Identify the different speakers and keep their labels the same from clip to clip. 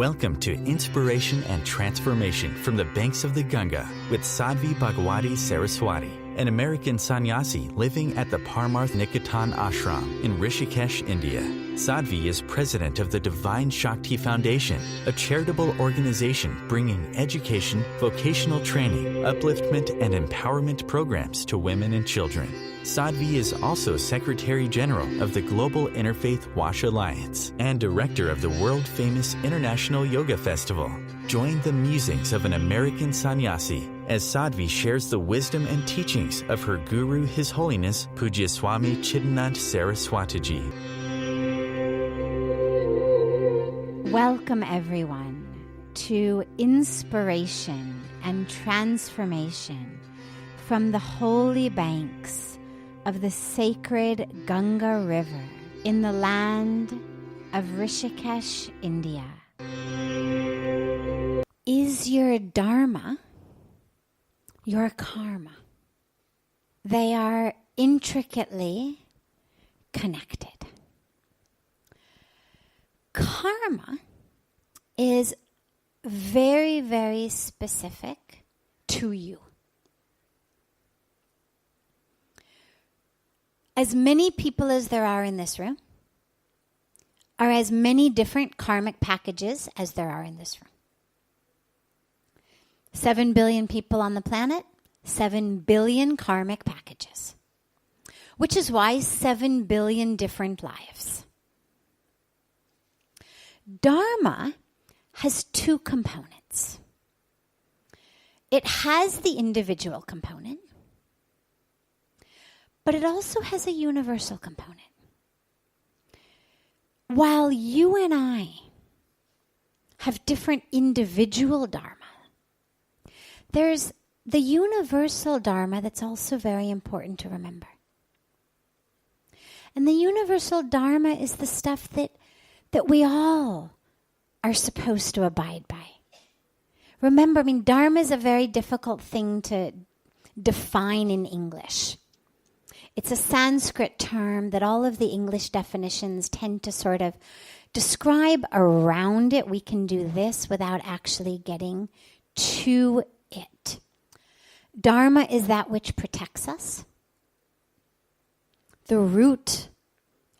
Speaker 1: Welcome to Inspiration and Transformation from the Banks of the Ganga with Sadhvi Bhagawati Saraswati, an American sannyasi living at the Parmarth Niketan ashram in Rishikesh, India. Sadhvi is president of the Divine Shakti Foundation, a charitable organization bringing education, vocational training, upliftment, and empowerment programs to women and children. Sadhvi is also Secretary General of the Global Interfaith Wash Alliance and Director of the world-famous International Yoga Festival. Join the musings of an American sannyasi as Sadhvi shares the wisdom and teachings of her guru, His Holiness Pujya Swami Chidanand Saraswati Ji.
Speaker 2: Welcome everyone to Inspiration and Transformation from the holy banks of the sacred Ganga River in the land of Rishikesh, India. Is your dharma your karma? They are intricately connected. Karma is very, very specific to you. As many people as there are in this room are as many different karmic packages as there are in this room. 7 billion people on the planet, 7 billion karmic packages, which is why 7 billion different lives. Dharma has two components. It has the individual component, but it also has a universal component. While you and I have different individual dharma, there's the universal dharma that's also very important to remember. And the universal dharma is the stuff that we all are supposed to abide by. Remember, dharma is a very difficult thing to define in English. It's a Sanskrit term that all of the English definitions tend to sort of describe around it. We can do this without actually getting to it. Dharma is that which protects us. The root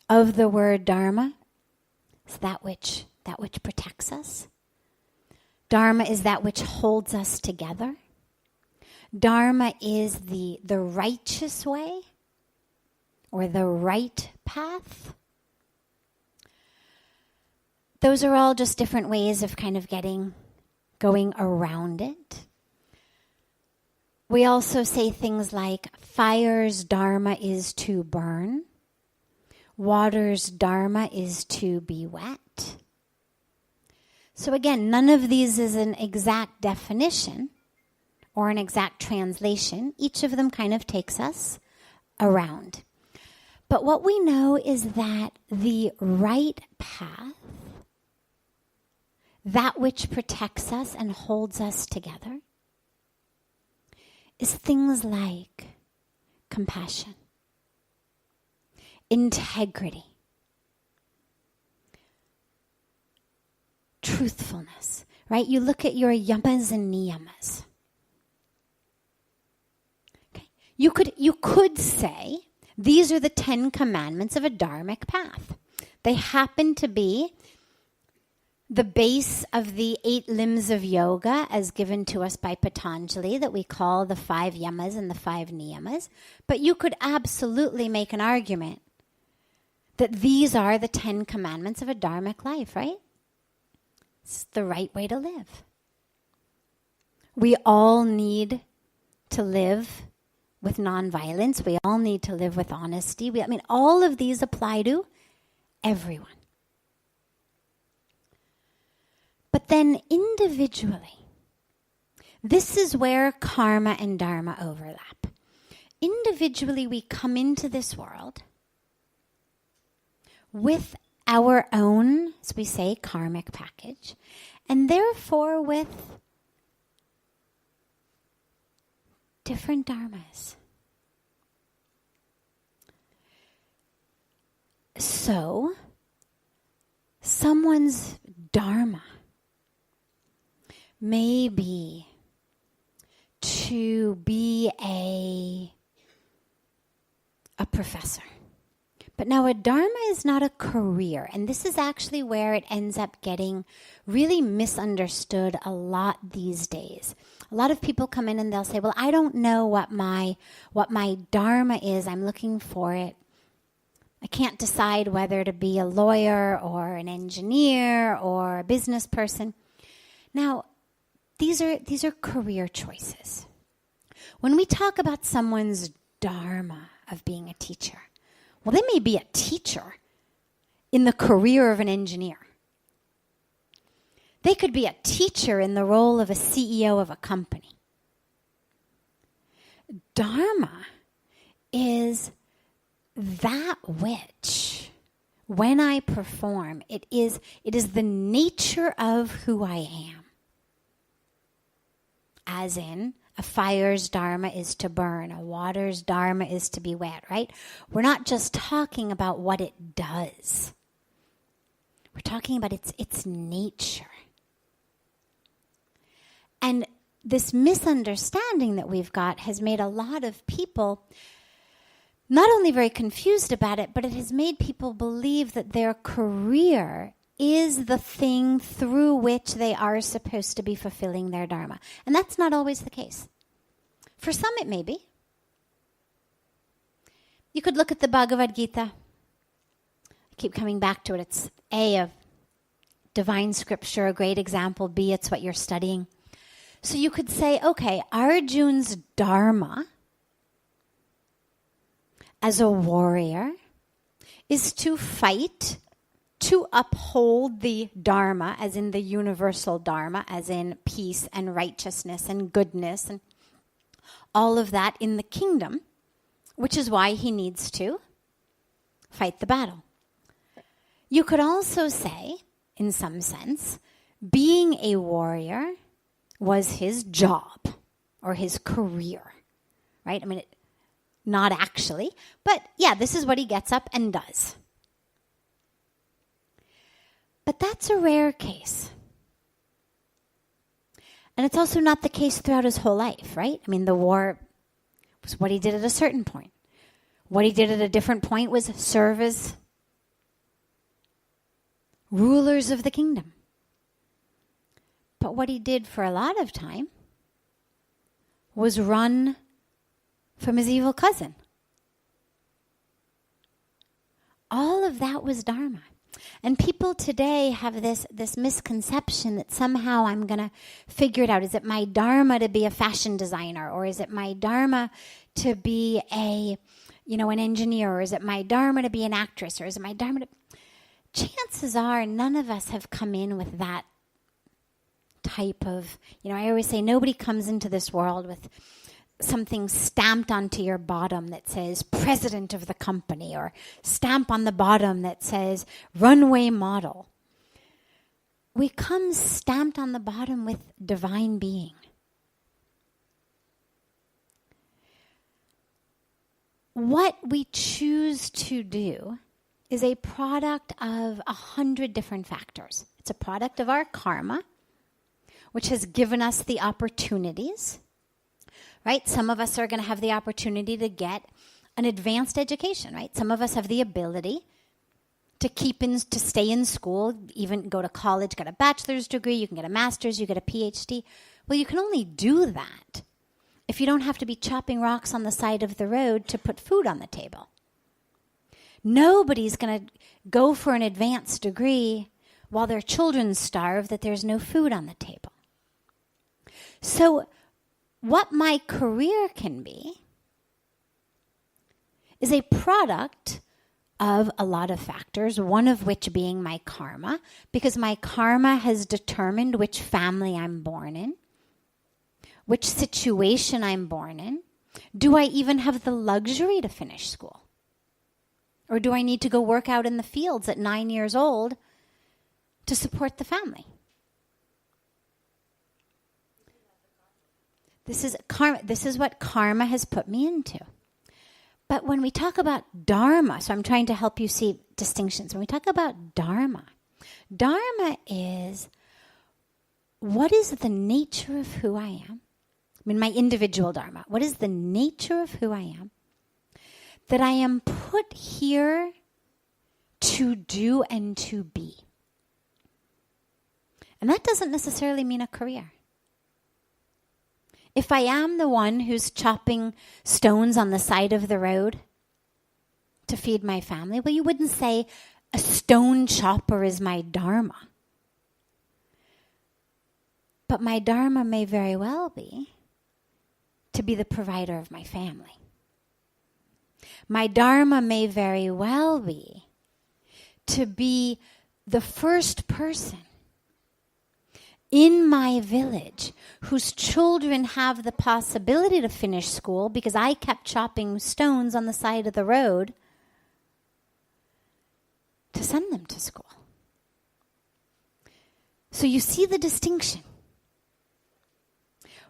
Speaker 2: of the word dharma is that which protects us. Dharma is that which holds us together. Dharma is the righteous way or the right path. Those are all just different ways of kind of going around it. We also say things like fire's dharma is to burn. Water's dharma is to be wet. So again, none of these is an exact definition or an exact translation. Each of them kind of takes us around. But what we know is that the right path, that which protects us and holds us together, is things like compassion, integrity, truthfulness, right? You look at your yamas and niyamas. Okay. You could say these are the 10 commandments of a dharmic path. They happen to be the base of the 8 limbs of yoga as given to us by Patanjali that we call the 5 yamas and the 5 niyamas. But you could absolutely make an argument that these are the 10 commandments of a dharmic life, right? It's the right way to live. We all need to live with nonviolence. We all need to live with honesty. All of these apply to everyone. But then individually, this is where karma and dharma overlap. Individually, we come into this world with our own, as we say, karmic package, and therefore with different dharmas. So, someone's dharma maybe to be a professor. But now a dharma is not a career, and this is actually where it ends up getting really misunderstood a lot these days. A lot of people come in and they'll say, well, I don't know what my dharma is. I'm looking for it. I can't decide whether to be a lawyer or an engineer or a business person. Now, these are career choices. When we talk about someone's dharma of being a teacher, well, they may be a teacher in the career of an engineer. They could be a teacher in the role of a CEO of a company. Dharma is that which, when I perform, it is the nature of who I am. As in, a fire's dharma is to burn. A water's dharma is to be wet, right? We're not just talking about what it does. We're talking about its nature. And this misunderstanding that we've got has made a lot of people not only very confused about it, but it has made people believe that their career is the thing through which they are supposed to be fulfilling their dharma. And that's not always the case. For some it may be. You could look at the Bhagavad Gita. I keep coming back to it. It's A, of divine scripture, a great example. B, it's what you're studying. So you could say, okay, Arjun's dharma as a warrior is to fight, to uphold the dharma, as in the universal dharma, as in peace and righteousness and goodness and all of that in the kingdom, which is why he needs to fight the battle. You could also say, in some sense, being a warrior was his job or his career, right? I mean, not actually, but yeah, this is what he gets up and does. But that's a rare case. And it's also not the case throughout his whole life, right? I mean, the war was what he did at a certain point. What he did at a different point was serve as rulers of the kingdom. But what he did for a lot of time was run from his evil cousin. All of that was dharma. And people today have this misconception that somehow I'm going to figure it out. Is it my dharma to be a fashion designer? Or is it my dharma to be an engineer? Or is it my dharma to be an actress? Or is it my dharma to... Chances are none of us have come in with that type of, I always say nobody comes into this world with something stamped onto your bottom that says president of the company, or stamp on the bottom that says runway model. We come stamped on the bottom with divine being. What we choose to do is a product of 100 different factors. It's a product of our karma, which has given us the opportunities, right? Some of us are going to have the opportunity to get an advanced education, right? Some of us have the ability to stay in school, even go to college, get a bachelor's degree, you can get a master's, you get a PhD. Well, you can only do that if you don't have to be chopping rocks on the side of the road to put food on the table. Nobody's going to go for an advanced degree while their children starve that there's no food on the table. So what my career can be is a product of a lot of factors, one of which being my karma, because my karma has determined which family I'm born in, which situation I'm born in. Do I even have the luxury to finish school? Or do I need to go work out in the fields at 9 years old to support the family? This is karma. This is what karma has put me into. But when we talk about dharma, so I'm trying to help you see distinctions. When we talk about dharma, dharma is what is the nature of who I am? I mean, my individual dharma. What is the nature of who I am? That I am put here to do and to be. And that doesn't necessarily mean a career. If I am the one who's chopping stones on the side of the road to feed my family, well, you wouldn't say a stone chopper is my dharma. But my dharma may very well be to be the provider of my family. My dharma may very well be to be the first person in my village whose children have the possibility to finish school because I kept chopping stones on the side of the road to send them to school. So you see the distinction.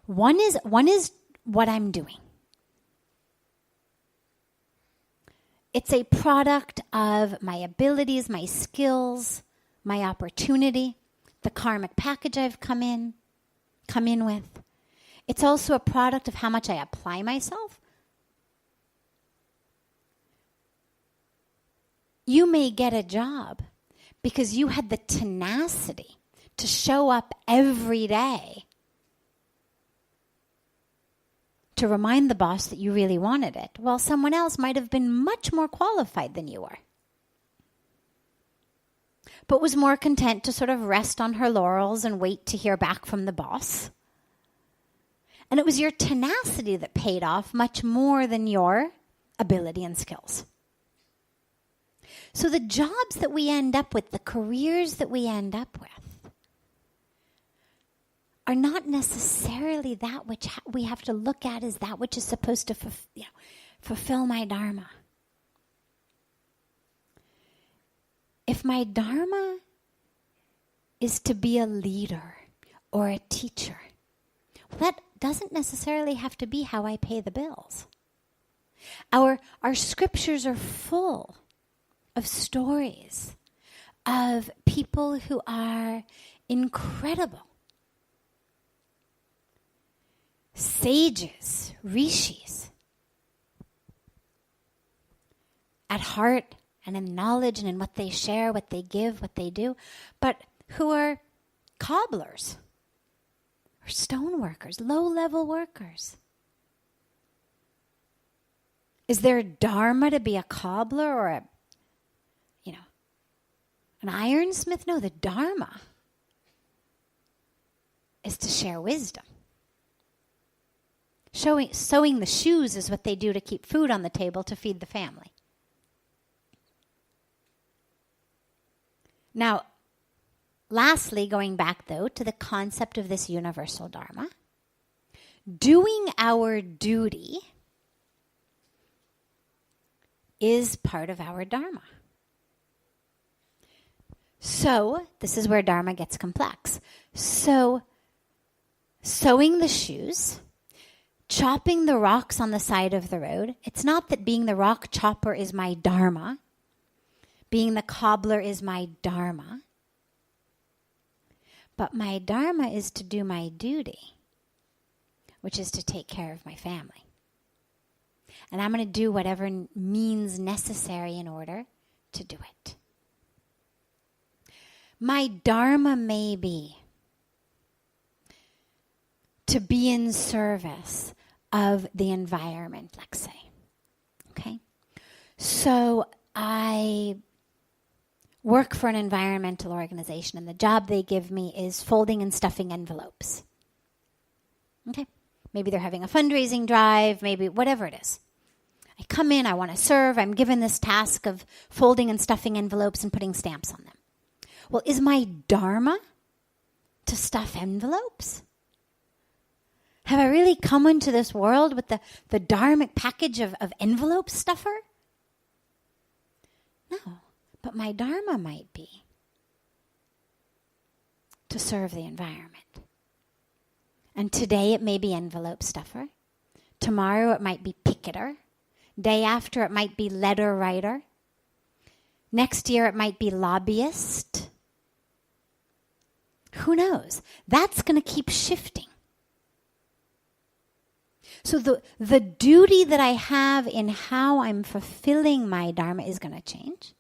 Speaker 2: One is what I'm doing. It's a product of my abilities, my skills, my opportunity, the karmic package I've come in with. It's also a product of how much I apply myself. You may get a job because you had the tenacity to show up every day to remind the boss that you really wanted it, while someone else might have been much more qualified than you were, but was more content to sort of rest on her laurels and wait to hear back from the boss. And it was your tenacity that paid off much more than your ability and skills. So the jobs that we end up with, the careers that we end up with, are not necessarily that which we have to look at as that which is supposed to fulfill my dharma. If my dharma is to be a leader or a teacher, well, that doesn't necessarily have to be how I pay the bills. Our scriptures are full of stories of people who are incredible. Sages, rishis, at heart and in knowledge and in what they share, what they give, what they do, but who are cobblers or stone workers, low-level workers. Is their dharma to be a cobbler or an ironsmith? No, the dharma is to share wisdom. Sewing the shoes is what they do to keep food on the table to feed the family. Now, lastly, going back, though, to the concept of this universal dharma, doing our duty is part of our dharma. So, this is where dharma gets complex. So, sewing the shoes, chopping the rocks on the side of the road, it's not that being the rock chopper is my dharma. Being the cobbler is my dharma. But my dharma is to do my duty, which is to take care of my family. And I'm going to do whatever means necessary in order to do it. My dharma may be to be in service of the environment, let's say. Okay? So I work for an environmental organization, and the job they give me is folding and stuffing envelopes. Okay? Maybe they're having a fundraising drive, maybe whatever it is. I come in, I want to serve, I'm given this task of folding and stuffing envelopes and putting stamps on them. Well, is my dharma to stuff envelopes? Have I really come into this world with the dharmic package of envelope stuffer? No, but my dharma might be to serve the environment. And today it may be envelope stuffer. Tomorrow it might be picketer. Day after it might be letter writer. Next year it might be lobbyist. Who knows? That's going to keep shifting. So the duty that I have in how I'm fulfilling my dharma is going to change.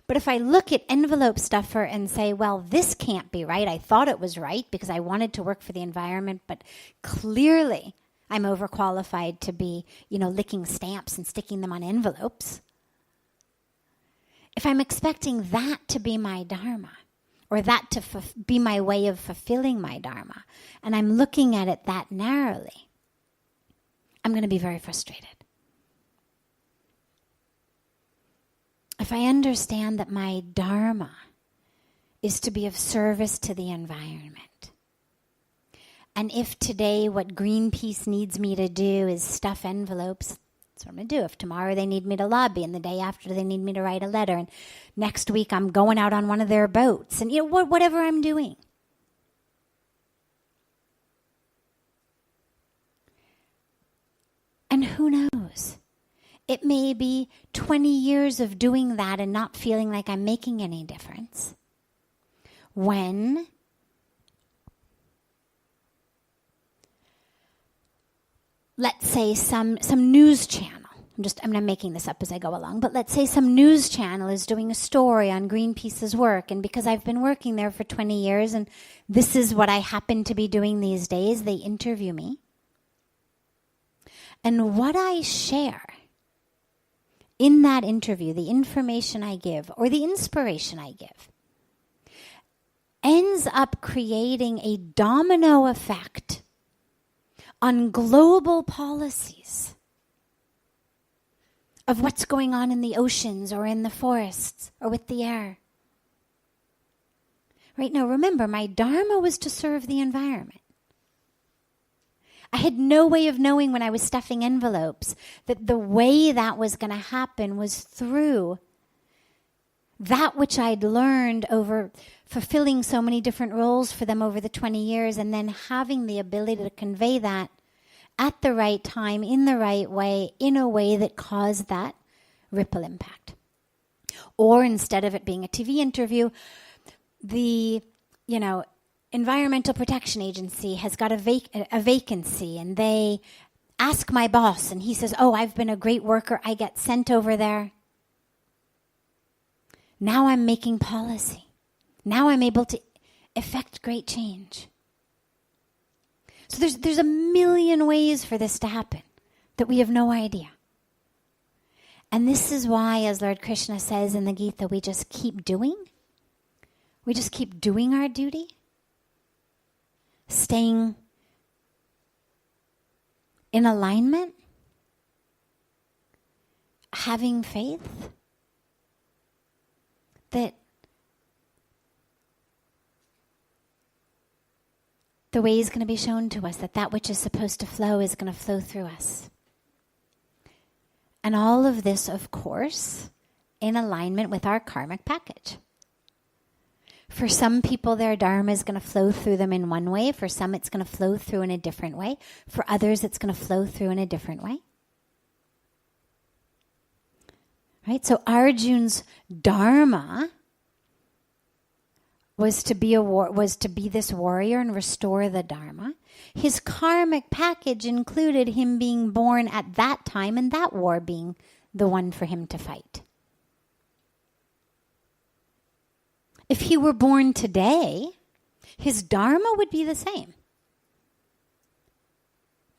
Speaker 2: But if I look at envelope stuffer and say, well, this can't be right. I thought it was right because I wanted to work for the environment, but clearly I'm overqualified to be, licking stamps and sticking them on envelopes. If I'm expecting that to be my dharma, or that to be my way of fulfilling my dharma, and I'm looking at it that narrowly, I'm going to be very frustrated. If I understand that my dharma is to be of service to the environment, and if today what Greenpeace needs me to do is stuff envelopes, that's what I'm going to do. If tomorrow they need me to lobby, and the day after they need me to write a letter, and next week I'm going out on one of their boats, and whatever I'm doing. And who knows? It may be 20 years of doing that and not feeling like I'm making any difference. When let's say some news channel, I'm making this up as I go along, but let's say some news channel is doing a story on Greenpeace's work, and because I've been working there for 20 years and this is what I happen to be doing these days, they interview me. And what I share in that interview, the information I give or the inspiration I give, ends up creating a domino effect on global policies of what's going on in the oceans or in the forests or with the air. Right now, remember, my dharma was to serve the environment. I had no way of knowing when I was stuffing envelopes that the way that was going to happen was through that which I'd learned over fulfilling so many different roles for them over the 20 years, and then having the ability to convey that at the right time, in the right way, in a way that caused that ripple impact. Or instead of it being a TV interview, the, Environmental Protection Agency has got a vacancy, and they ask my boss, and he says, oh, I've been a great worker. I get sent over there. Now I'm making policy. Now I'm able to effect great change. So there's a million ways for this to happen that we have no idea. And this is why, as Lord Krishna says in the Gita, we just keep doing. We just keep doing our duty. Staying in alignment, having faith that the way is going to be shown to us, that which is supposed to flow is going to flow through us. And all of this, of course, in alignment with our karmic package. For some people, their dharma is going to flow through them in one way. For some, it's going to flow through in a different way. For others, it's going to flow through in a different way. Right? So Arjun's dharma was to be this warrior and restore the dharma. His karmic package included him being born at that time and that war being the one for him to fight. If he were born today, his dharma would be the same.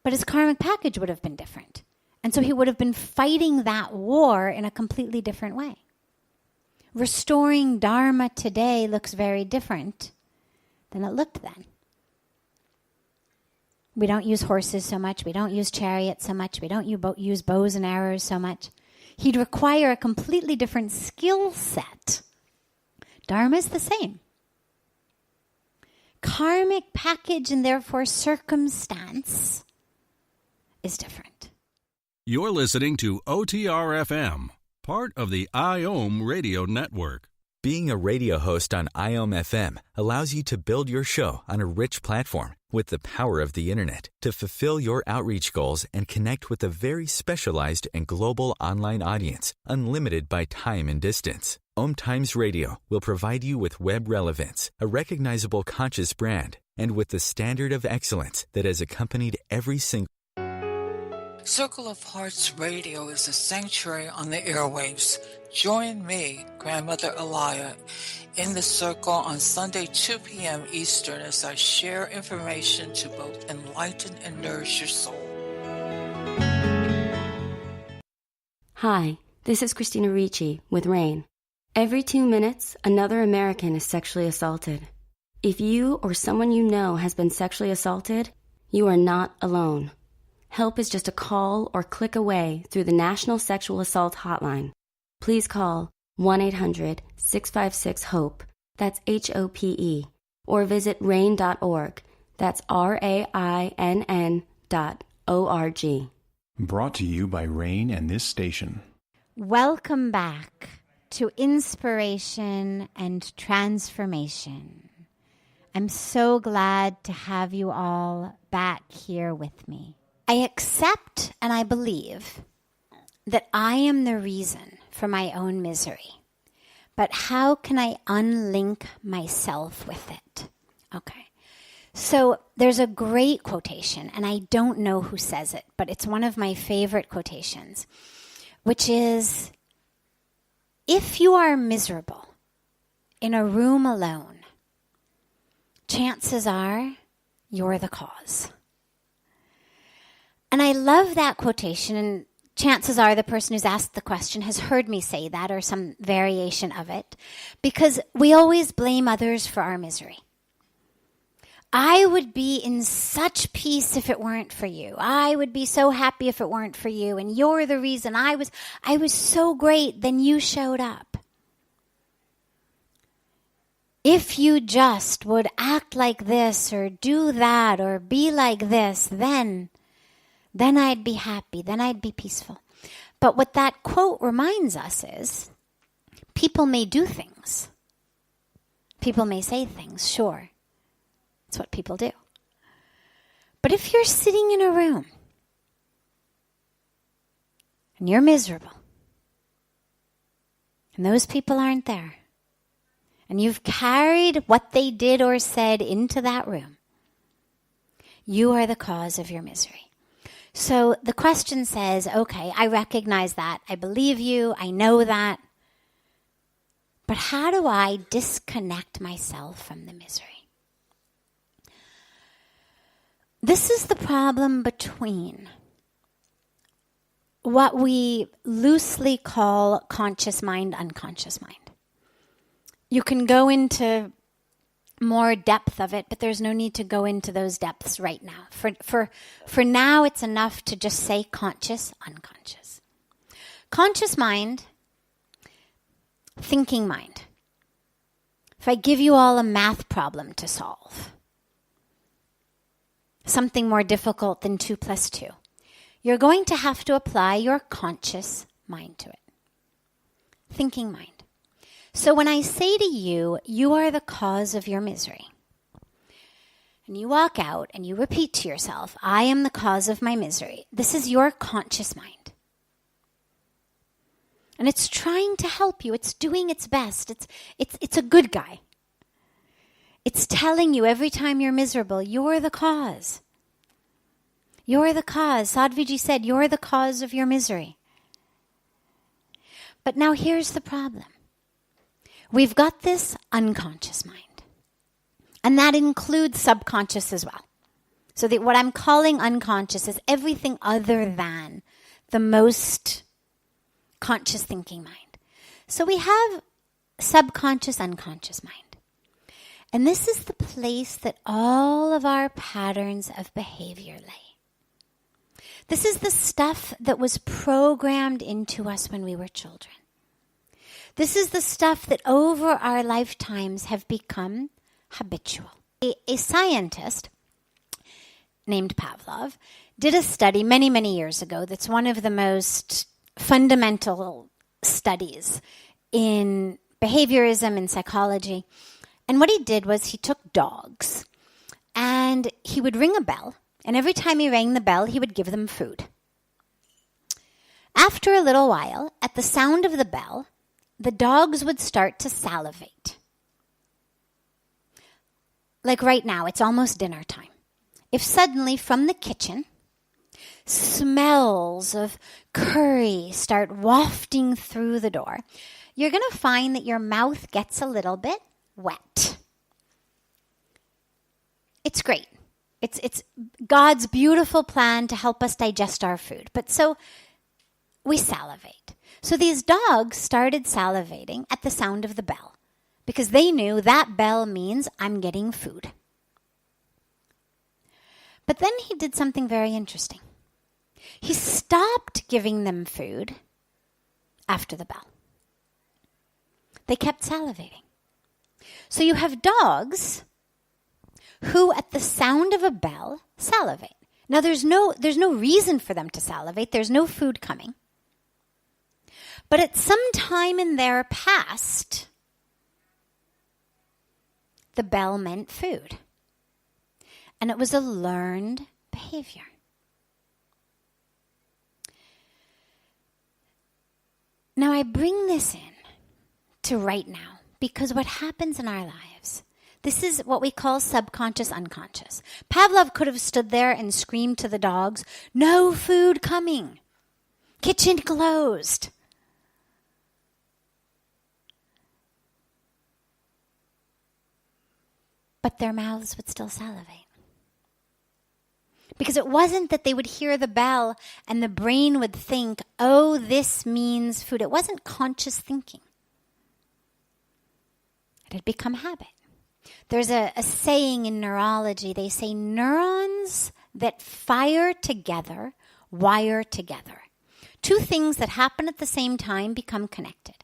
Speaker 2: But his karmic package would have been different. And so he would have been fighting that war in a completely different way. Restoring dharma today looks very different than it looked then. We don't use horses so much. We don't use chariots so much. We don't use bows and arrows so much. He'd require a completely different skill set. Dharma is the same. Karmic package and therefore circumstance is different.
Speaker 3: You're listening to OTR-FM, part of the IOM radio network.
Speaker 1: Being a radio host on IOM FM allows you to build your show on a rich platform with the power of the internet to fulfill your outreach goals and connect with a very specialized and global online audience, unlimited by time and distance. OMTimes Radio will provide you with web relevance, a recognizable conscious brand, and with the standard of excellence that has accompanied every single
Speaker 4: Circle of Hearts Radio is a sanctuary on the airwaves. Join me, Grandmother Alaya, in the circle on Sunday 2 p.m. Eastern as I share information to both enlighten and nourish your soul.
Speaker 5: Hi, this is Christina Ricci with RAIN. Every 2 minutes, another American is sexually assaulted. If you or someone you know has been sexually assaulted, you are not alone. Help is just a call or click away through the National Sexual Assault Hotline. Please call 1-800-656-HOPE, that's HOPE, or visit rain.org, that's RAINN.org.
Speaker 6: Brought to you by RAIN and this station.
Speaker 2: Welcome back to Inspiration and Transformation. I'm so glad to have you all back here with me. I accept and I believe that I am the reason for my own misery. But how can I unlink myself with it? Okay. So there's a great quotation, and I don't know who says it, but it's one of my favorite quotations, which is, if you are miserable in a room alone, chances are you're the cause. And I love that quotation, and chances are the person who's asked the question has heard me say that or some variation of it, because we always blame others for our misery. I would be in such peace if it weren't for you. I would be so happy if it weren't for you, and you're the reason. I was so great, then you showed up. If you just would act like this or do that or be like this, then I'd be happy, then I'd be peaceful. But what that quote reminds us is, people may do things. People may say things, sure. It's what people do. But if you're sitting in a room and you're miserable, and those people aren't there, and you've carried what they did or said into that room, you are the cause of your misery. So the question says, okay, I recognize that. I believe you. I know that. But how do I disconnect myself from the misery? This is the problem between what we loosely call conscious mind, unconscious mind. You can go into more depth of it, but there's no need to go into those depths right now. For now, it's enough to just say conscious, unconscious. Conscious mind, thinking mind. If I give you all a math problem to solve, something more difficult than 2 + 2, you're going to have to apply your conscious mind to it. Thinking mind. So when I say to you, you are the cause of your misery, and you walk out and you repeat to yourself, I am the cause of my misery, this is your conscious mind. And it's trying to help you. It's doing its best. It's a good guy. It's telling you every time you're miserable, you're the cause. You're the cause. Sadhviji said, you're the cause of your misery. But now here's the problem. We've got this unconscious mind, and that includes subconscious as well. So that what I'm calling unconscious is everything other than the most conscious thinking mind. So we have subconscious, unconscious mind. And this is the place that all of our patterns of behavior lay. This is the stuff that was programmed into us when we were children. This is the stuff that over our lifetimes have become habitual. A scientist named Pavlov did a study many, many years ago that's one of the most fundamental studies in behaviorism and psychology. And what he did was he took dogs and he would ring a bell, and every time he rang the bell, he would give them food. After a little while, at the sound of the bell, the dogs would start to salivate. Like right now, it's almost dinner time. If suddenly from the kitchen, smells of curry start wafting through the door, you're going to find that your mouth gets a little bit wet. It's great. It's God's beautiful plan to help us digest our food. But so we salivate. So these dogs started salivating at the sound of the bell because they knew that bell means I'm getting food. But then he did something very interesting. He stopped giving them food after the bell. They kept salivating. So you have dogs who at the sound of a bell salivate. Now there's no reason for them to salivate. There's no food coming. But at some time in their past, the bell meant food. And it was a learned behavior. Now I bring this in to right now because what happens in our lives, this is what we call subconscious unconscious. Pavlov could have stood there and screamed to the dogs, "No food coming. Kitchen closed." But their mouths would still salivate. Because it wasn't that they would hear the bell and the brain would think, oh, this means food. It wasn't conscious thinking. It had become habit. There's a saying in neurology. They say neurons that fire together, wire together. Two things that happen at the same time become connected.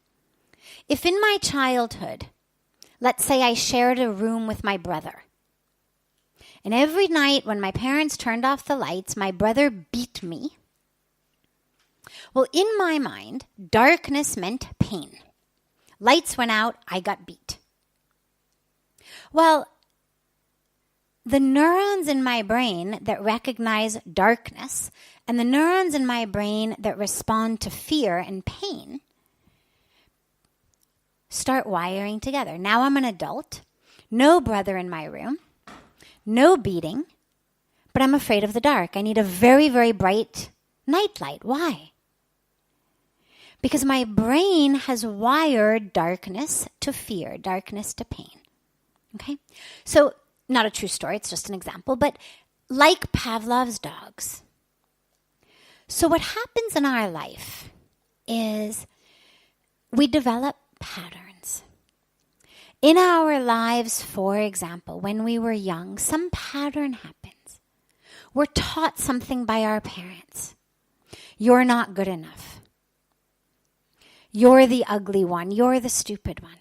Speaker 2: If in my childhood, let's say I shared a room with my brother, and every night when my parents turned off the lights, my brother beat me. Well, in my mind, darkness meant pain. Lights went out, I got beat. Well, the neurons in my brain that recognize darkness and the neurons in my brain that respond to fear and pain start wiring together. Now I'm an adult, no brother in my room, no beating, but I'm afraid of the dark. I need a very, very bright nightlight. Why? Because my brain has wired darkness to fear, darkness to pain. Okay? So, not a true story, it's just an example, but like Pavlov's dogs. So what happens in our life is we develop patterns. In our lives, for example, when we were young, some pattern happens. We're taught something by our parents. You're not good enough. You're the ugly one. You're the stupid one.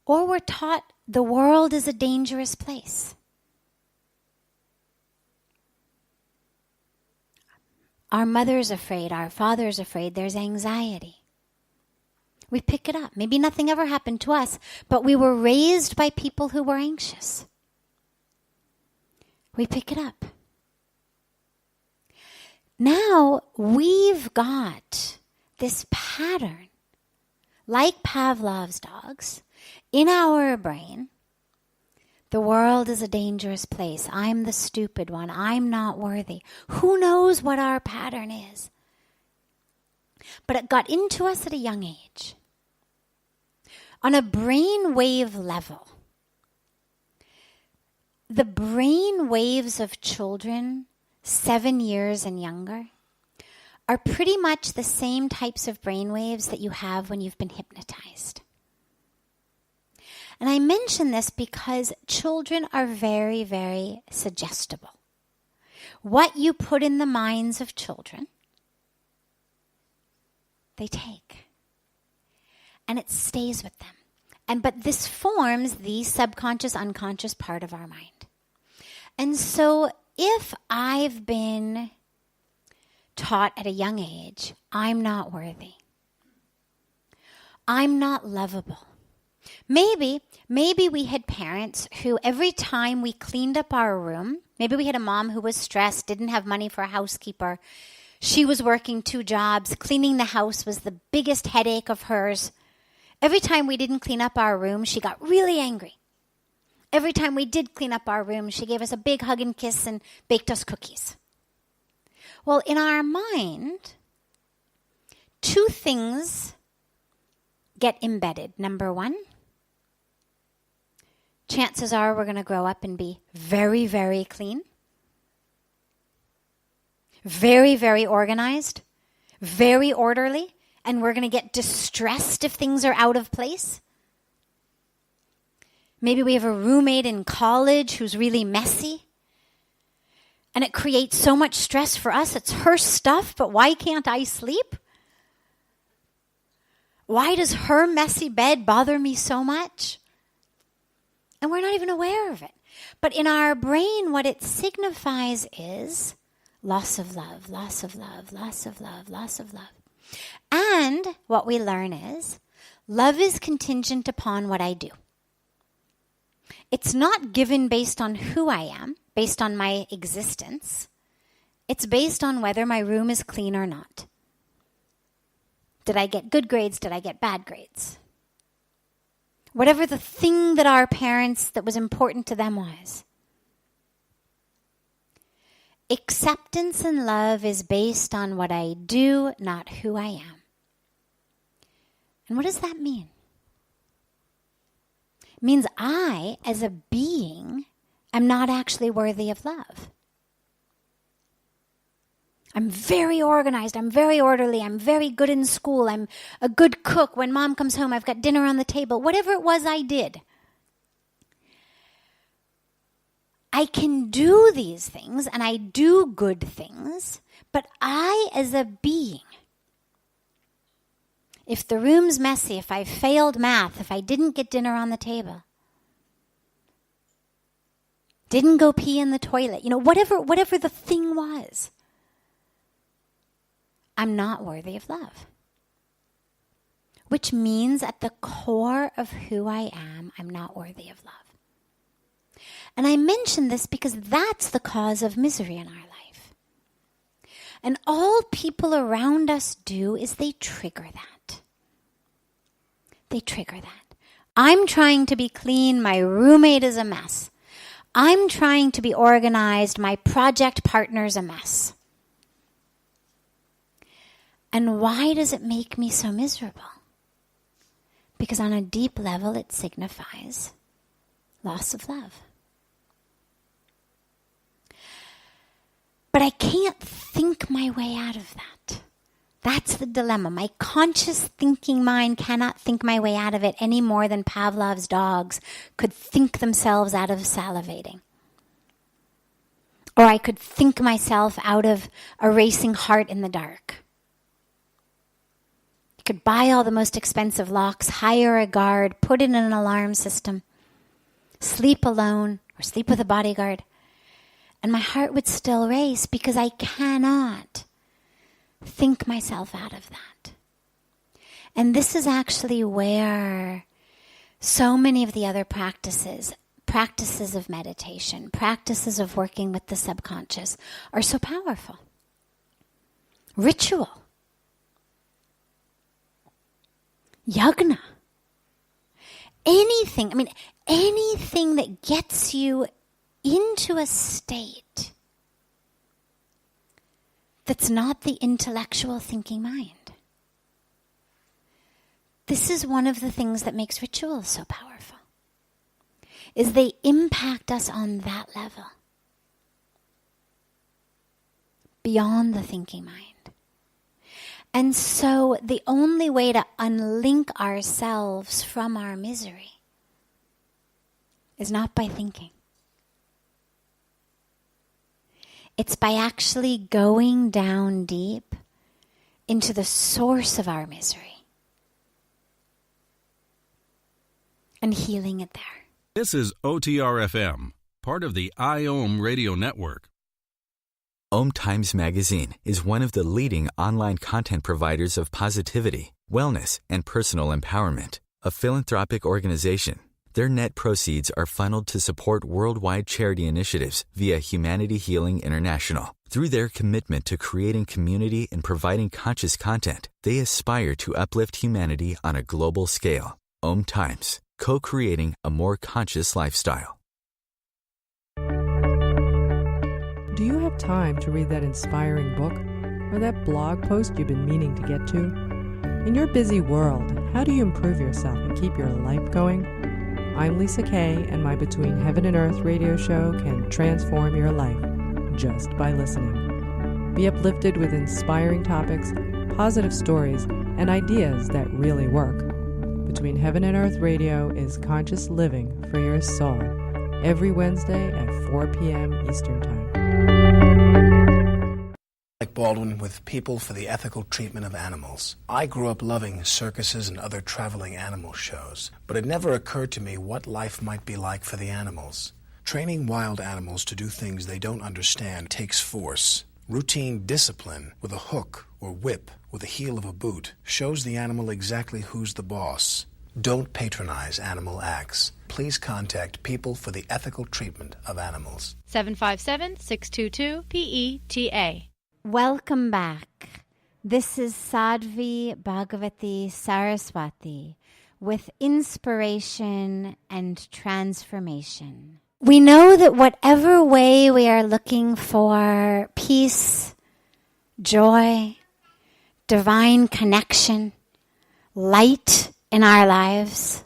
Speaker 2: Or we're taught the world is a dangerous place. Our mother's afraid, our father's afraid, there's anxiety. We pick it up. Maybe nothing ever happened to us, but we were raised by people who were anxious. We pick it up. Now we've got this pattern, like Pavlov's dogs, in our brain. The world is a dangerous place. I'm the stupid one. I'm not worthy. Who knows what our pattern is? But it got into us at a young age. On a brain wave level, the brain waves of children 7 years and younger are pretty much the same types of brain waves that you have when you've been hypnotized. And I mention this because children are very, very suggestible. What you put in the minds of children, they take. And it stays with them. But this forms the subconscious, unconscious part of our mind. And so if I've been taught at a young age, I'm not worthy, I'm not lovable. Maybe we had parents who every time we cleaned up our room, maybe we had a mom who was stressed, didn't have money for a housekeeper. She was working 2 jobs. Cleaning the house was the biggest headache of hers. Every time we didn't clean up our room, she got really angry. Every time we did clean up our room, she gave us a big hug and kiss and baked us cookies. Well, in our mind, two things get embedded. Number one, chances are we're going to grow up and be very, very clean, very, very organized, very orderly, and we're going to get distressed if things are out of place. Maybe we have a roommate in college who's really messy, and it creates so much stress for us. It's her stuff, but why can't I sleep? Why does her messy bed bother me so much? And we're not even aware of it. But in our brain, what it signifies is loss of love, loss of love, loss of love, loss of love. And what we learn is love is contingent upon what I do. It's not given based on who I am, based on my existence. It's based on whether my room is clean or not. Did I get good grades? Did I get bad grades? Whatever the thing that our parents, that was important to them was. Acceptance and love is based on what I do, not who I am. And what does that mean? It means I, as a being, am not actually worthy of love. I'm very organized, I'm very orderly, I'm very good in school, I'm a good cook. When mom comes home, I've got dinner on the table. Whatever it was I did. I can do these things, and I do good things, but I, as a being, if the room's messy, if I failed math, if I didn't get dinner on the table, didn't go pee in the toilet, whatever the thing was, I'm not worthy of love. Which means at the core of who I am, I'm not worthy of love. And I mention this because that's the cause of misery in our life. And all people around us do is they trigger that. They trigger that. I'm trying to be clean, my roommate is a mess. I'm trying to be organized, my project partner's a mess. And why does it make me so miserable? Because on a deep level, it signifies loss of love. But I can't think my way out of that. That's the dilemma. My conscious thinking mind cannot think my way out of it any more than Pavlov's dogs could think themselves out of salivating. Or I could think myself out of a racing heart in the dark. You could buy all the most expensive locks, hire a guard, put in an alarm system, sleep alone or sleep with a bodyguard, and my heart would still race because I cannot think myself out of that. And this is actually where so many of the other practices of meditation, practices of working with the subconscious are so powerful. Ritual. Yagna. Anything that gets you into a state that's not the intellectual thinking mind. This is one of the things that makes rituals so powerful, is they impact us on that level, beyond the thinking mind. And so the only way to unlink ourselves from our misery is not by thinking. It's by actually going down deep into the source of our misery and healing it there.
Speaker 3: This is OTR-FM, part of the IOM radio network.
Speaker 1: OMTimes Magazine is one of the leading online content providers of positivity, wellness, and personal empowerment. A philanthropic organization, Their net proceeds are funneled to support worldwide charity initiatives via Humanity Healing International. Through their commitment to creating community and providing conscious content, they aspire to uplift humanity on a global scale. OMTimes, co-creating a more conscious lifestyle.
Speaker 7: Do you have time to read that inspiring book or that blog post you've been meaning to get to? In your busy world, how do you improve yourself and keep your life going? I'm Lisa Kay, and my Between Heaven and Earth radio show can transform your life just by listening. Be uplifted with inspiring topics, positive stories, and ideas that really work. Between Heaven and Earth radio is conscious living for your soul, every Wednesday at 4 p.m. Eastern Time.
Speaker 8: Like Baldwin with People for the Ethical Treatment of Animals. I grew up loving circuses and other traveling animal shows, but it never occurred to me what life might be like for the animals. Training wild animals to do things they don't understand takes force. Routine discipline with a hook or whip with the heel of a boot shows the animal exactly who's the boss. Don't patronize animal acts. Please contact People for the Ethical Treatment of Animals.
Speaker 9: 757-622-PETA.
Speaker 2: Welcome back. This is Sadhvi Bhagawati Saraswati with inspiration and transformation. We know that whatever way we are looking for peace, joy, divine connection, light in our lives,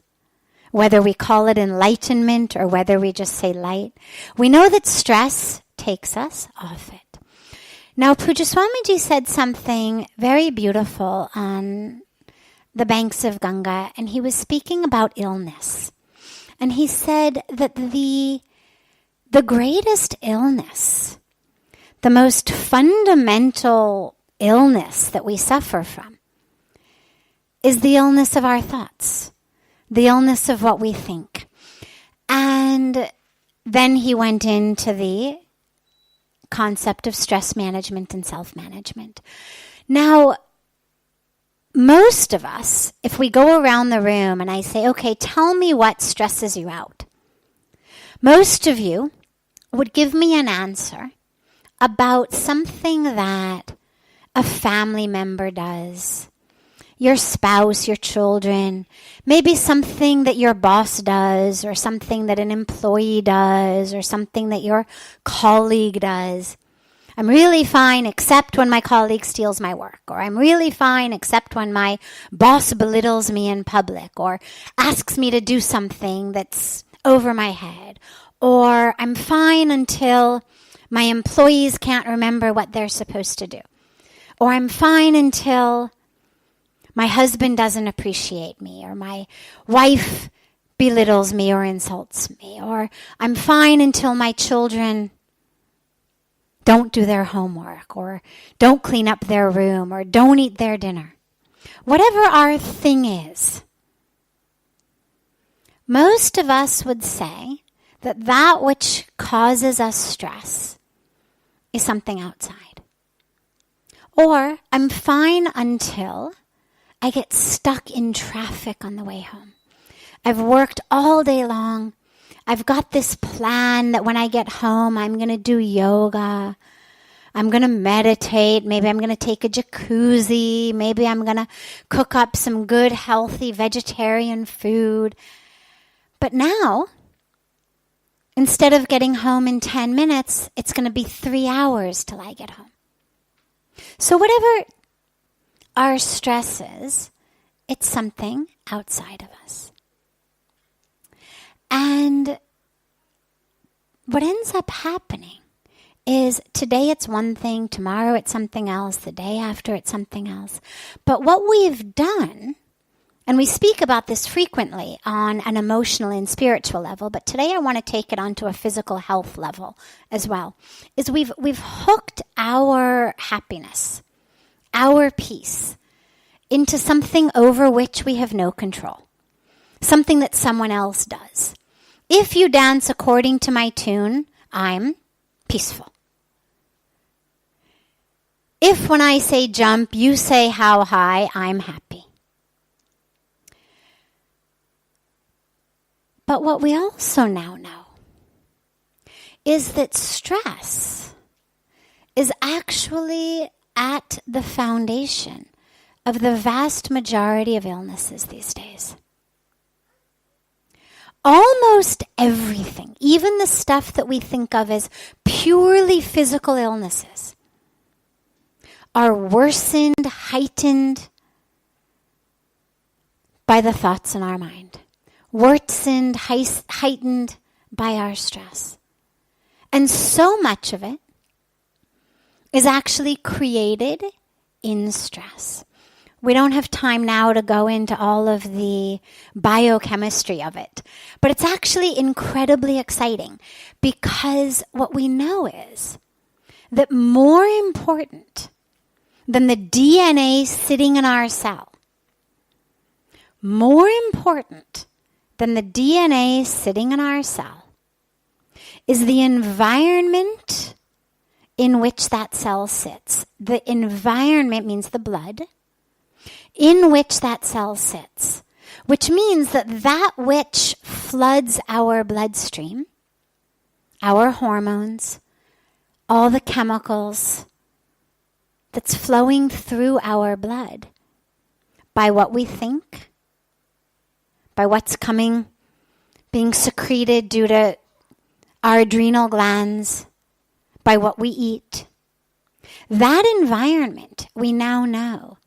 Speaker 2: whether we call it enlightenment or whether we just say light, we know that stress takes us off it. Now, Pujya Swamiji said something very beautiful on the banks of Ganga, and he was speaking about illness. And he said that the greatest illness, the most fundamental illness that we suffer from, is the illness of our thoughts, the illness of what we think. And then he went into the concept of stress management and self-management. Now, most of us, if we go around the room and I say, okay, tell me what stresses you out, most of you would give me an answer about something that a family member does, your spouse, your children, maybe something that your boss does, or something that an employee does, or something that your colleague does. I'm really fine except when my colleague steals my work, or I'm really fine except when my boss belittles me in public, or asks me to do something that's over my head, or I'm fine until my employees can't remember what they're supposed to do, or I'm fine until my husband doesn't appreciate me, or my wife belittles me or insults me, or I'm fine until my children don't do their homework, or don't clean up their room, or don't eat their dinner. Whatever our thing is, most of us would say that that which causes us stress is something outside. Or I'm fine until I get stuck in traffic on the way home. I've worked all day long. I've got this plan that when I get home, I'm going to do yoga. I'm going to meditate. Maybe I'm going to take a jacuzzi. Maybe I'm going to cook up some good, healthy vegetarian food. But now, instead of getting home in 10 minutes, it's going to be 3 hours till I get home. So whatever our stress is, it's something outside of us. And what ends up happening is today it's one thing, tomorrow it's something else, the day after it's something else. But what we've done, and we speak about this frequently on an emotional and spiritual level, but today I want to take it onto a physical health level as well, is we've hooked our happiness, our peace, into something over which we have no control, something that someone else does. If you dance according to my tune, I'm peaceful. If when I say jump, you say how high, I'm happy. But what we also now know is that stress is actually at the foundation of the vast majority of illnesses these days. Almost everything, even the stuff that we think of as purely physical illnesses, are worsened, heightened by the thoughts in our mind. Worsened, heightened by our stress. And so much of it is actually created in stress. We don't have time now to go into all of the biochemistry of it, but it's actually incredibly exciting because what we know is that more important than the DNA sitting in our cell, more important than the DNA sitting in our cell is the environment in which that cell sits. The environment means the blood in which that cell sits, which means that which floods our bloodstream, our hormones, all the chemicals that's flowing through our blood by what we think, by what's being secreted due to our adrenal glands, by what we eat. That environment, we now know,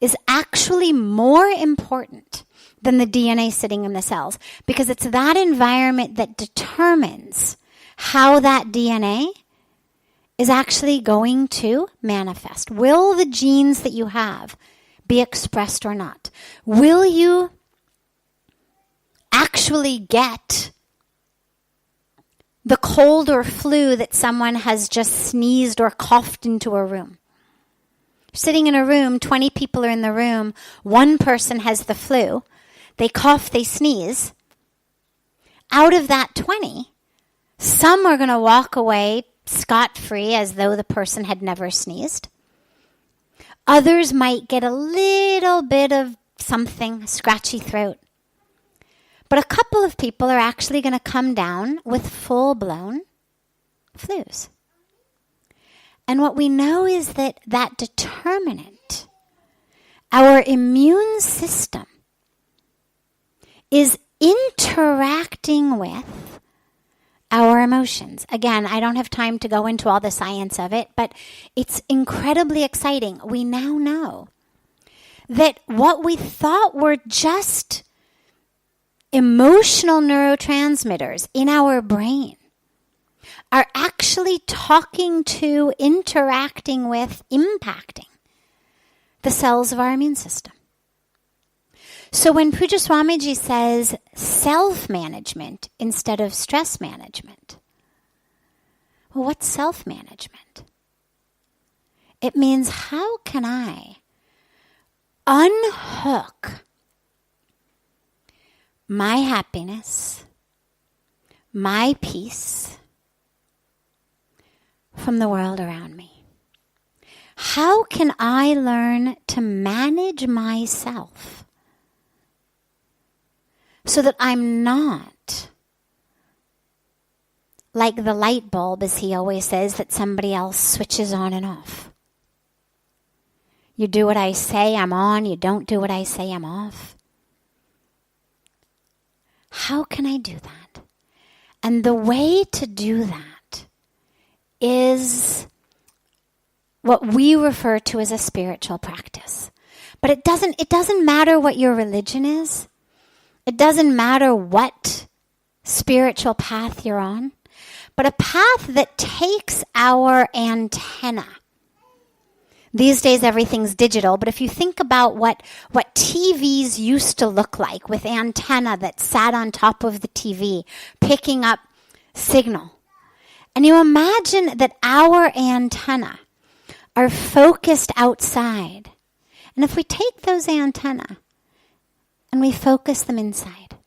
Speaker 2: is actually more important than the DNA sitting in the cells, because it's that environment that determines how that DNA is actually going to manifest. Will the genes that you have be expressed or not? Will you actually get the cold or flu that someone has just sneezed or coughed into a room? Sitting in a room, 20 people are in the room, one person has the flu, they cough, they sneeze. Out of that 20, some are going to walk away scot-free as though the person had never sneezed. Others might get a little bit of something, scratchy throat. But a couple of people are actually going to come down with full-blown flus. And what we know is that determinant, our immune system, is interacting with our emotions. Again, I don't have time to go into all the science of it, but it's incredibly exciting. We now know that what we thought were just emotional neurotransmitters in our brain are actually talking to, interacting with, impacting the cells of our immune system. So when Pujya Swamiji says self-management instead of stress management, well, what's self-management? It means how can I unhook my happiness, my peace from the world around me? How can I learn to manage myself so that I'm not like the light bulb, as he always says, that somebody else switches on and off? You do what I say, I'm on. You don't do what I say, I'm off. How can I do that? And the way to do that is what we refer to as a spiritual practice. But it doesn't matter what your religion is. It doesn't matter what spiritual path you're on, but a path that takes our antenna. These days everything's digital, but if you think about what TVs used to look like, with antenna that sat on top of the TV, picking up signal. And you imagine that our antenna are focused outside. And if we take those antenna and we focus them inside,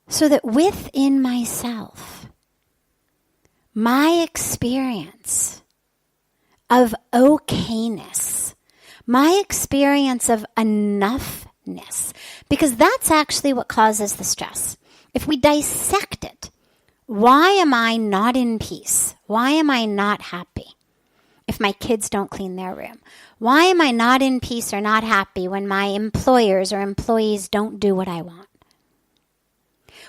Speaker 2: so that within myself, my experience of okayness, my experience of enoughness, Because that's actually what causes the stress. If we dissect it, why am I not in peace? Why am I not happy if my kids don't clean their room? Why am I not in peace or not happy when my employers or employees don't do what I want?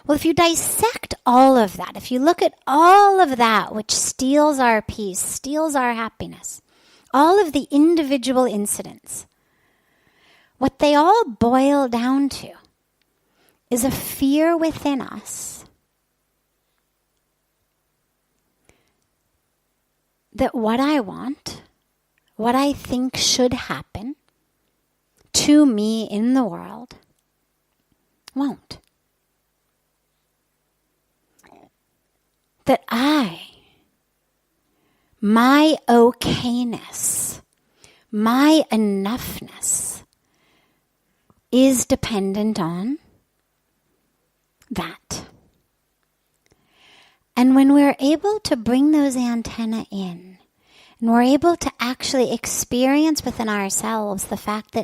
Speaker 2: Well, if you dissect all of that, if you look at all of that which steals our peace, steals our happiness, all of the individual incidents, what they all boil down to is a fear within us that what I want, what I think should happen to me in the world, won't. That my okayness, my enoughness is dependent on that. And when we're able to bring those antennae in, and we're able to actually experience within ourselves the fact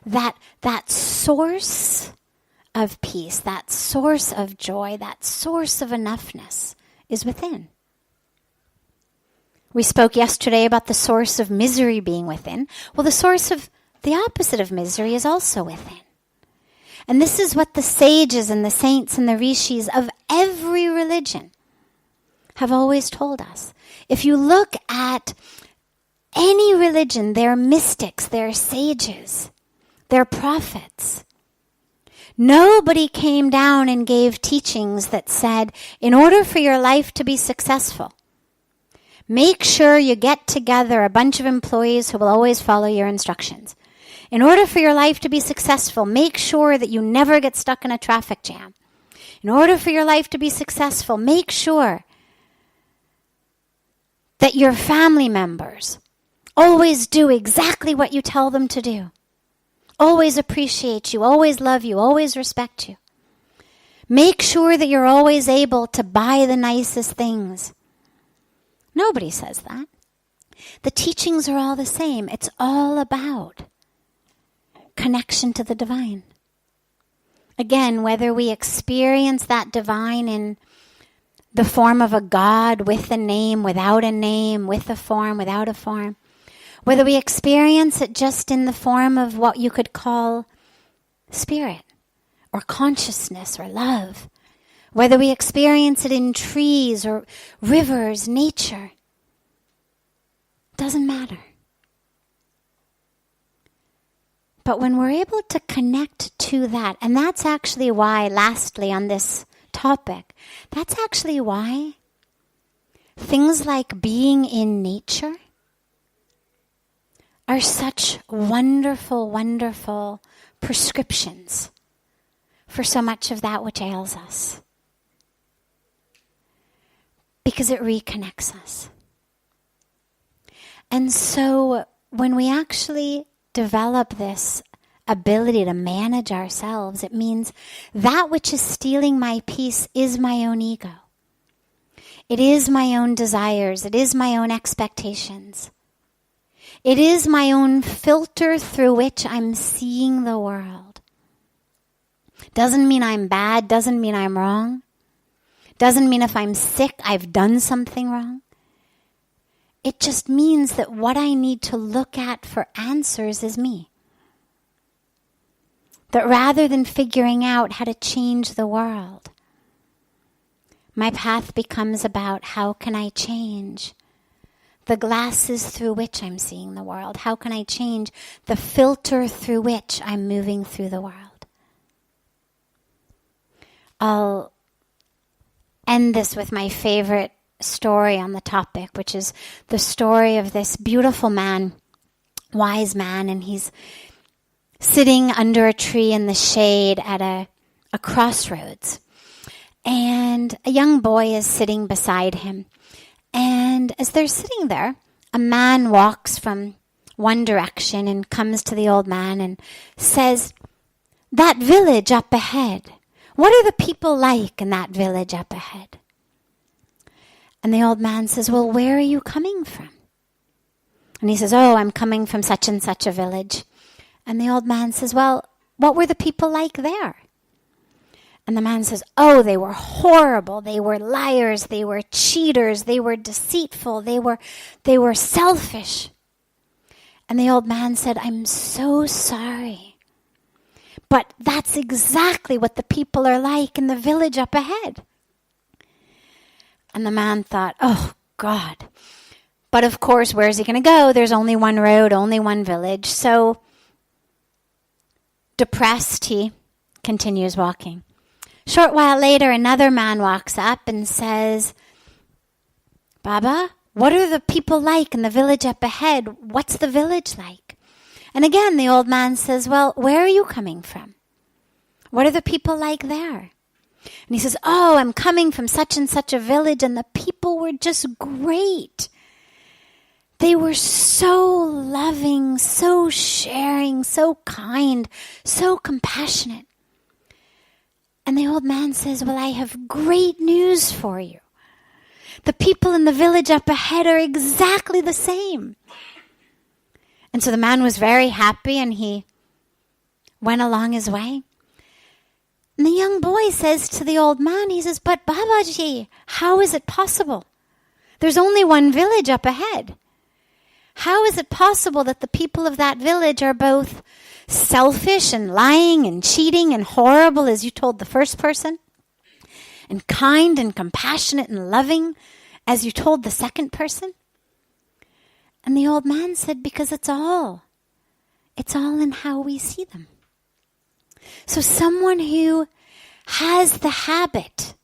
Speaker 2: that source of peace, that source of joy, that source of enoughness is within. We spoke yesterday about the source of misery being within. Well, the source of the opposite of misery is also within. And this is what the sages and the saints and the rishis of every religion have always told us. If you look at any religion, their mystics, their sages, their prophets, nobody came down and gave teachings that said, in order for your life to be successful, make sure you get together a bunch of employees who will always follow your instructions. In order for your life to be successful, make sure that you never get stuck in a traffic jam. In order for your life to be successful, make sure that your family members always do exactly what you tell them to do. Always appreciate you, always love you, always respect you. Make sure that you're always able to buy the nicest things. Nobody says that. The teachings are all the same. It's all about connection to the divine. Again, whether we experience that divine in the form of a God with a name, without a name, with a form, without a form, whether we experience it just in the form of what you could call spirit or consciousness or love, whether we experience it in trees or rivers, nature, doesn't matter. But when we're able to connect to that, and that's actually why, lastly on this topic, that's actually why things like being in nature are such wonderful, wonderful prescriptions for so much of that which ails us. Because it reconnects us. And so when we actually develop this ability to manage ourselves, it means that which is stealing my peace is my own ego. It is my own desires. It is my own expectations. It is my own filter through which I'm seeing the world. Doesn't mean I'm bad. Doesn't mean I'm wrong. Doesn't mean if I'm sick, I've done something wrong. It just means that what I need to look at for answers is me. That rather than figuring out how to change the world, my path becomes about how can I change the glasses through which I'm seeing the world? How can I change the filter through which I'm moving through the world? I'll end this with my favorite story on the topic, which is the story of this beautiful man, wise man, and he's sitting under a tree in the shade at a crossroads. And a young boy is sitting beside him. And as they're sitting there, a man walks from one direction and comes to the old man and says, "That village up ahead, what are the people like in that village up ahead?" And the old man says, "Well, where are you coming from?" And he says, "Oh, I'm coming from such and such a village." And the old man says, "Well, what were the people like there? And the man says, oh, they were horrible. They were liars. They were cheaters. They were deceitful. They were selfish. And the old man said, I'm so sorry. But that's exactly what the people are like in the village up ahead. And the man thought, oh, God. But of course, where's he going to go? There's only one road, only one village. So depressed, he continues walking. Short while later, another man walks up and says, Baba, what are the people like in the village up ahead? What's the village like? And again, the old man says, well, where are you coming from? What are the people like there? And he says, oh, I'm coming from such and such a village, and the people were just great. They were so loving, so sharing, so kind, so compassionate. And the old man says, well, I have great news for you. The people in the village up ahead are exactly the same. And so the man was very happy, and he went along his way. And the young boy says to the old man, he says, but Babaji, how is it possible? There's only one village up ahead. How is it possible that the people of that village are both selfish and lying and cheating and horrible, as you told the first person, and kind and compassionate and loving, as you told the second person? And the old man said, because it's all in how we see them. So someone who has the habit,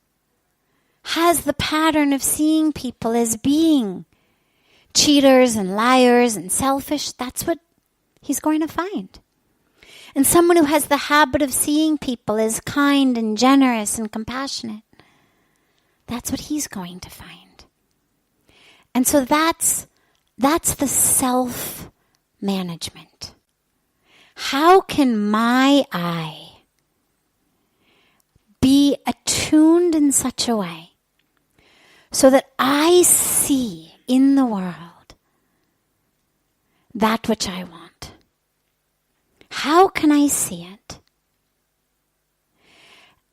Speaker 2: has the pattern of seeing people as being cheaters and liars and selfish, that's what he's going to find. And someone who has the habit of seeing people as kind and generous and compassionate, that's what he's going to find. And so that's the self-management. How can my eye be attuned in such a way so that I see in the world that which I want? How can I see it?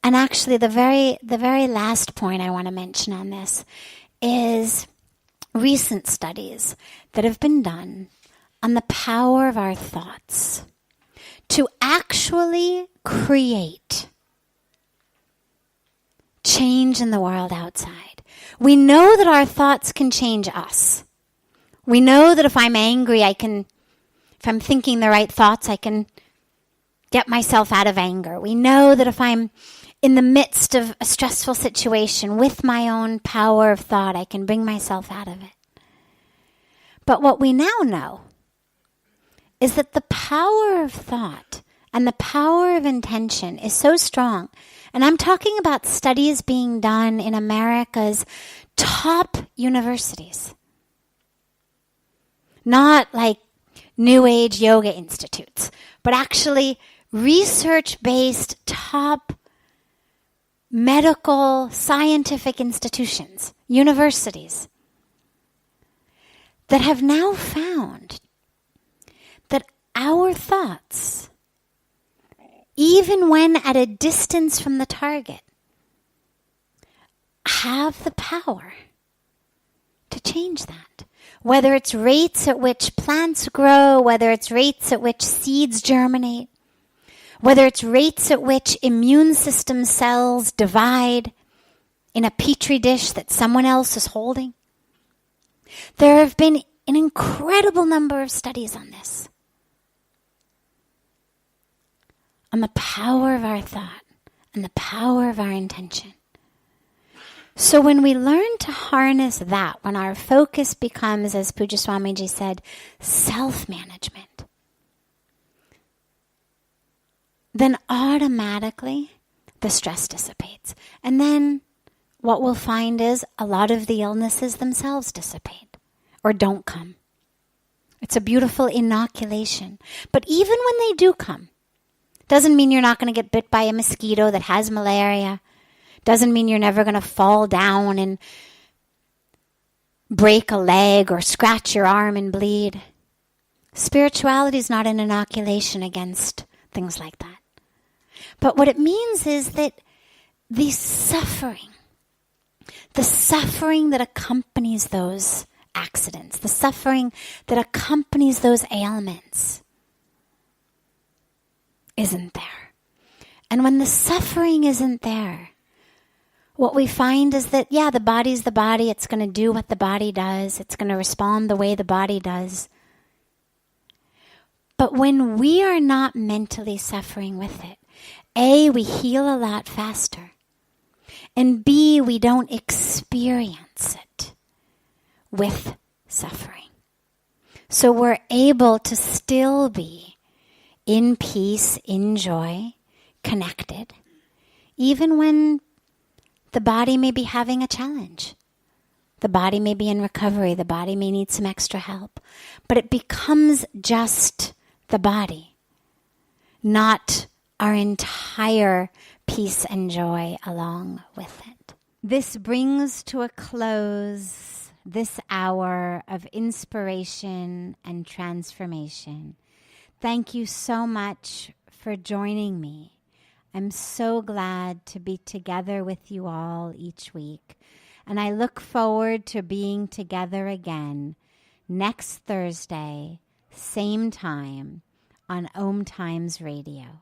Speaker 2: And actually, the very last point I want to mention on this is recent studies that have been done on the power of our thoughts to actually create change in the world outside. We know that our thoughts can change us. We know that if I'm angry, if I'm thinking the right thoughts, I can get myself out of anger. We know that if I'm in the midst of a stressful situation with my own power of thought, I can bring myself out of it. But what we now know is that the power of thought and the power of intention is so strong. And I'm talking about studies being done in America's top universities. Not like New Age yoga institutes, but actually research-based top medical, scientific institutions, universities, that have now found that our thoughts, even when at a distance from the target, have the power to change that. Whether it's rates at which plants grow, whether it's rates at which seeds germinate, whether it's rates at which immune system cells divide in a petri dish that someone else is holding. There have been an incredible number of studies on this. On the power of our thought and the power of our intention. So when we learn to harness that, when our focus becomes, as Pujya Swamiji said, self-management, then automatically the stress dissipates. And then what we'll find is a lot of the illnesses themselves dissipate or don't come. It's a beautiful inoculation. But even when they do come, doesn't mean you're not going to get bit by a mosquito that has malaria. Doesn't mean you're never going to fall down and break a leg or scratch your arm and bleed. Spirituality is not an inoculation against things like that. But what it means is that the suffering that accompanies those accidents, the suffering that accompanies those ailments, isn't there. And when the suffering isn't there, what we find is that, yeah, the body's the body. It's going to do what the body does. It's going to respond the way the body does. But when we are not mentally suffering with it, A, we heal a lot faster. And B, we don't experience it with suffering. So we're able to still be in peace, in joy, connected, even when the body may be having a challenge. The body may be in recovery. The body may need some extra help. But it becomes just the body, not our entire peace and joy along with it. This brings to a close this hour of inspiration and transformation. Thank you so much for joining me. I'm so glad to be together with you all each week. And I look forward to being together again next Thursday, same time, on OMTimes Radio.